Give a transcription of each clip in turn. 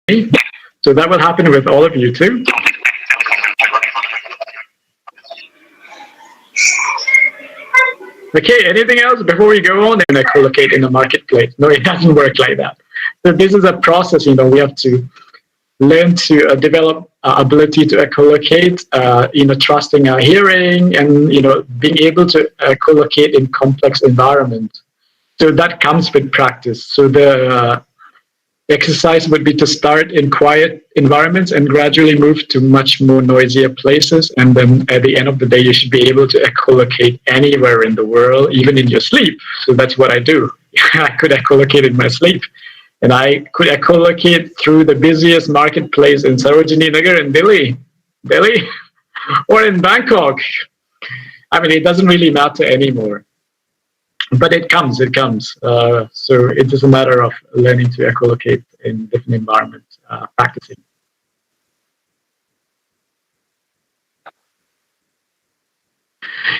So that will happen with all of you too. Okay, anything else before we go on and echolocate in the marketplace? No, it doesn't work like that. So this is a process, we have to learn to develop ability to echolocate, trusting our hearing and, being able to echolocate in complex environments. So that comes with practice. So the exercise would be to start in quiet environments and gradually move to much more noisier places. And then at the end of the day, you should be able to echolocate anywhere in the world, even in your sleep. So that's what I do. I could echolocate in my sleep. And I could echolocate through the busiest marketplace in Sarojini Nagar in Delhi, or in Bangkok. I mean, it doesn't really matter anymore. But it comes. So it is a matter of learning to echolocate in different environments, practicing.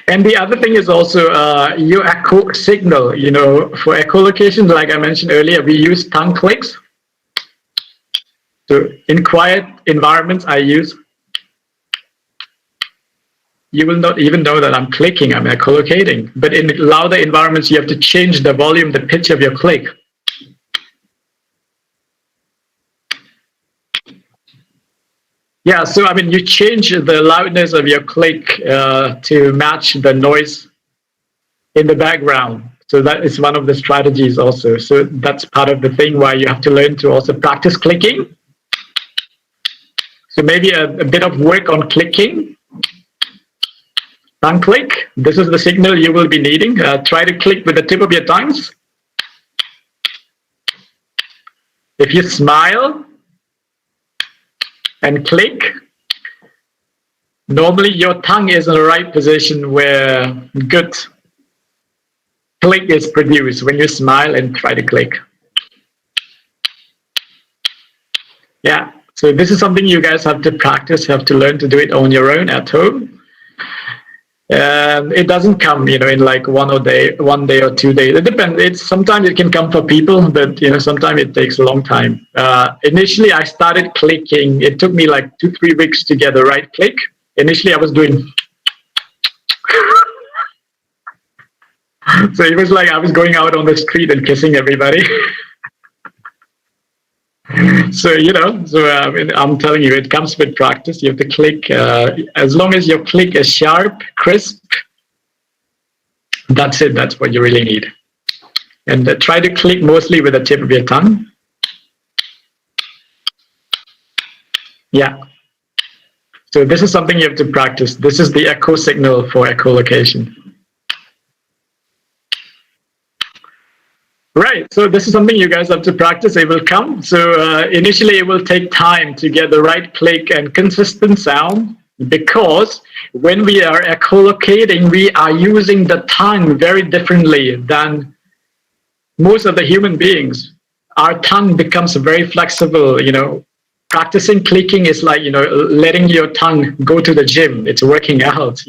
And the other thing is also your echo signal. For echolocation, like I mentioned earlier, we use tongue clicks. So in quiet environments, I use. You will not even know that I'm clicking, I'm echolocating. But in louder environments, you have to change the volume, the pitch of your click. Yeah, so I mean, you change the loudness of your click to match the noise in the background. So that is one of the strategies also. So that's part of the thing why you have to learn to also practice clicking. So maybe a bit of work on clicking. Tongue click, this is the signal you will be needing. Try to click with the tip of your tongues. If you smile and click, normally your tongue is in the right position where good click is produced when you smile and try to click. Yeah, so this is something you guys have to practice, have to learn to do it on your own at home. And it doesn't come, in like one day or 2 days. It depends. Sometimes it can come for people, but sometimes it takes a long time. Initially, I started clicking. It took me like 2-3 weeks to get the right click. Initially, I was doing. So it was like I was going out on the street and kissing everybody. So, I'm telling you, it comes with practice. You have to click. As long as your click is sharp, crisp, that's it. That's what you really need. And try to click mostly with the tip of your tongue. Yeah. So this is something you have to practice. This is the echo signal for echolocation. Right, so this is something you guys have to practice. It will come. So initially it will take time to get the right click and consistent sound, because when we are echolocating, we are using the tongue very differently than most of the human beings. Our tongue becomes very flexible. Practicing clicking is like, letting your tongue go to the gym. It's working out.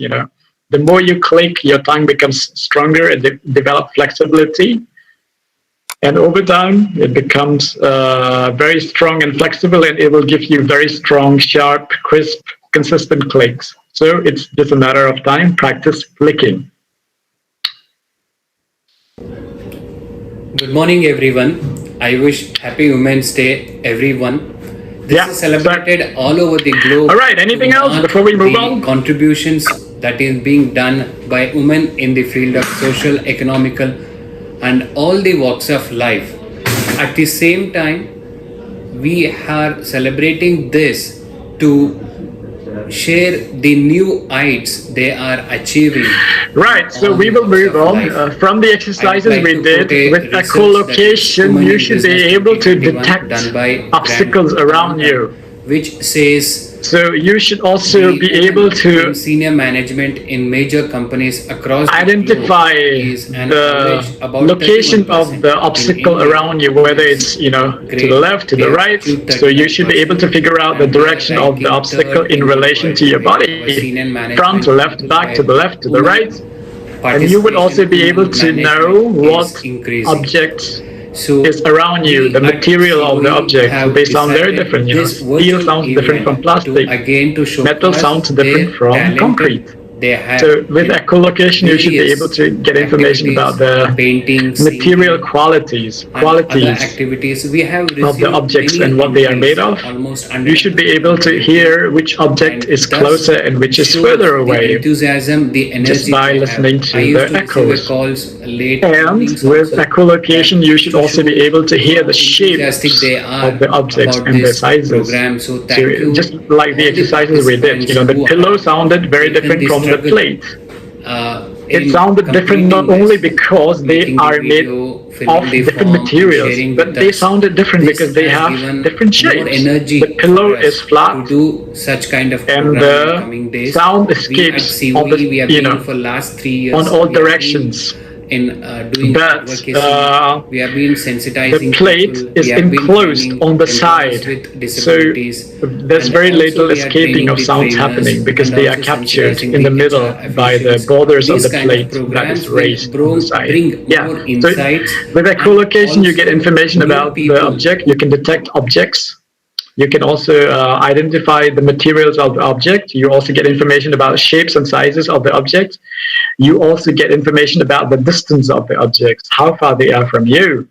The more you click, your tongue becomes stronger and develop flexibility. And over time, it becomes very strong and flexible, and it will give you very strong, sharp, crisp, consistent clicks. So it's just a matter of time. Practice clicking. Good morning, everyone. I wish Happy Women's Day, everyone. This is celebrated all over the globe. All right, anything else before we move on? Contributions that is being done by women in the field of social, economical, and all the walks of life. At the same time, we are celebrating this to share the new heights they are achieving. Right, so we will move on. From the exercises we did with echolocation, you should be able to detect obstacles around you. Which says, so you should also be able to senior management in major companies across identify the location of the obstacle around you, whether it's to the left, to the right. So you should be able to figure out the direction of the obstacle in relation to your body, front, left, back, to the left, to the right. And you would also be able to know what objects So is around you, we the at material of the CoE objects, have they sound very decided different. this Steel virtual sounds different from event plastic. to Metal showcase sounds their different from talented. concrete. They have So with echolocation, you should be able various to get information about activities, the painting, material singing, qualities, and other qualities activities. We have of the received objects many and what they are made inquiries, of. almost You should be 150 able to inquiries, hear which object and is thus closer and which is shows further the away enthusiasm, the just energy by they have. listening I to used the to receive a echoes. calls late And evenings with also, echolocation, that you should to also be show able to hear how the enthusiastic shapes they are of the objects about and their this sizes. program. So thank So just you like the all the exercises we did, participants the who pillow have sounded very taken different the from the struggle plate. It in sounded different not completing only this, because they making the are made video, of filling the different form, and materials, sharing with but they us. sounded different This because they has have given different more shapes. The energy for pillow us is flat to do such kind of and program in the coming days. sound We at escapes on COE, the, we have been for last 3 years. on all We have been directions. in doing But advocacy. We have been the sensitizing plate people. We is have been enclosed training on the employees side. with So disabilities, there's and very also little we are escaping training of the sounds trainers happening because and they are also captured sensitizing in the the middle HR by the officials. borders of These the kind of plate that is programs will raised on the side. bring Yeah. more So insights with and echolocation, you get also information new about the people. object. You can detect objects. You can also identify the materials of the object. You also get information about shapes and sizes of the object. You also get information about the distance of the objects, how far they are from you,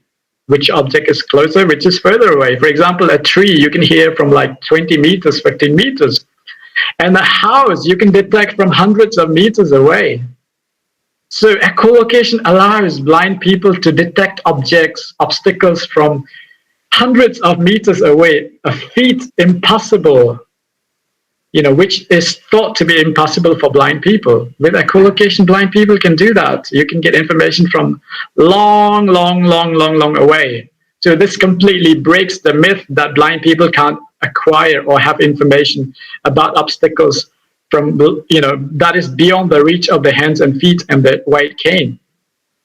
which object is closer, which is further away. For example, a tree you can hear from like 20 meters, 15 meters. And a house you can detect from hundreds of meters away. So echolocation allows blind people to detect objects, obstacles from hundreds of meters away, a feat impossible, which is thought to be impossible for blind people. With echolocation, blind people can do that. You can get information from long, long, long, long, long away. So this completely breaks the myth that blind people can't acquire or have information about obstacles from, that is beyond the reach of the hands and feet and the white cane.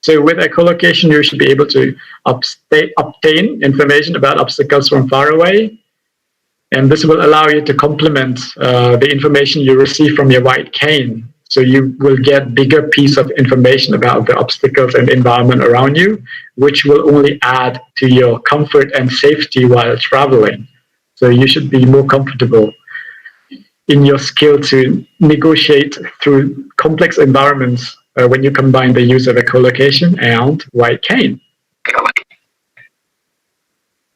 So with echolocation, you should be able to obtain information about obstacles from far away, and this will allow you to complement the information you receive from your white cane. So you will get bigger piece of information about the obstacles and environment around you, which will only add to your comfort and safety while traveling. So you should be more comfortable in your skill to negotiate through complex environments when you combine the use of echolocation and white cane.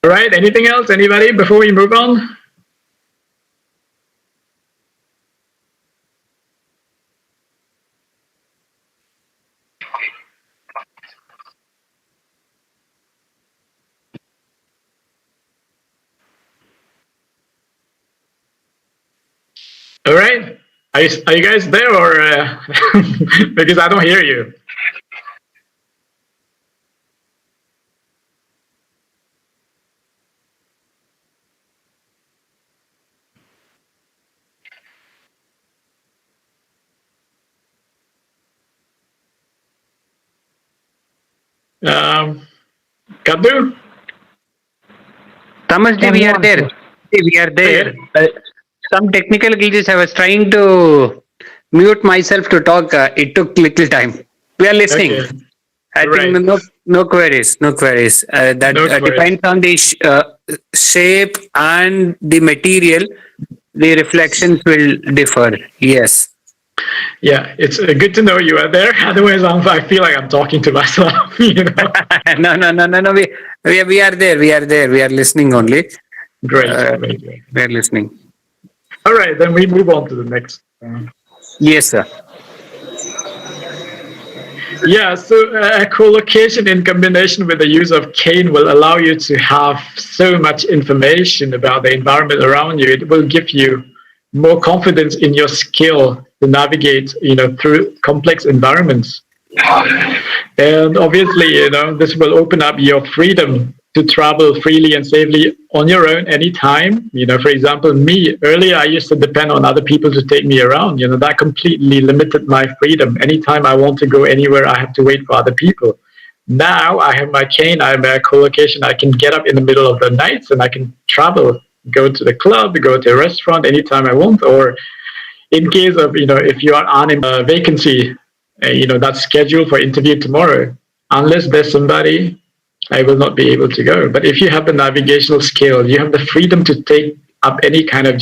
All right, anything else? Anybody before we move on? All right. Are you guys there or because I don't hear you? Kaddu? Tamasji, we are there. We are there. Some technical glitches. I was trying to mute myself to talk. It took little time. We are listening. Okay. I Right. think no queries. No queries. That No queries. depends on the shape and the material. The reflections will differ. Yes. Yeah, it's good to know you are there. Otherwise, I feel like I'm talking to myself. No. We are there. We are there. We are listening only. Great, great. We are listening. All right, then we move on to the next. Yes, sir. Yeah, so echolocation in combination with the use of cane will allow you to have so much information about the environment around you. It will give you more confidence in your skill to navigate, through complex environments. And obviously, this will open up your freedom to travel freely and safely on your own anytime. For example, me, earlier I used to depend on other people to take me around. That completely limited my freedom. Anytime I want to go anywhere, I have to wait for other people. Now I have my cane, I have my echolocation, I can get up in the middle of the night and I can travel, go to the club, go to a restaurant anytime I want. Or in case of, if you are on a vacancy, that's scheduled for interview tomorrow, unless there's somebody I will not be able to go. But if you have the navigational skill, you have the freedom to take up any kind of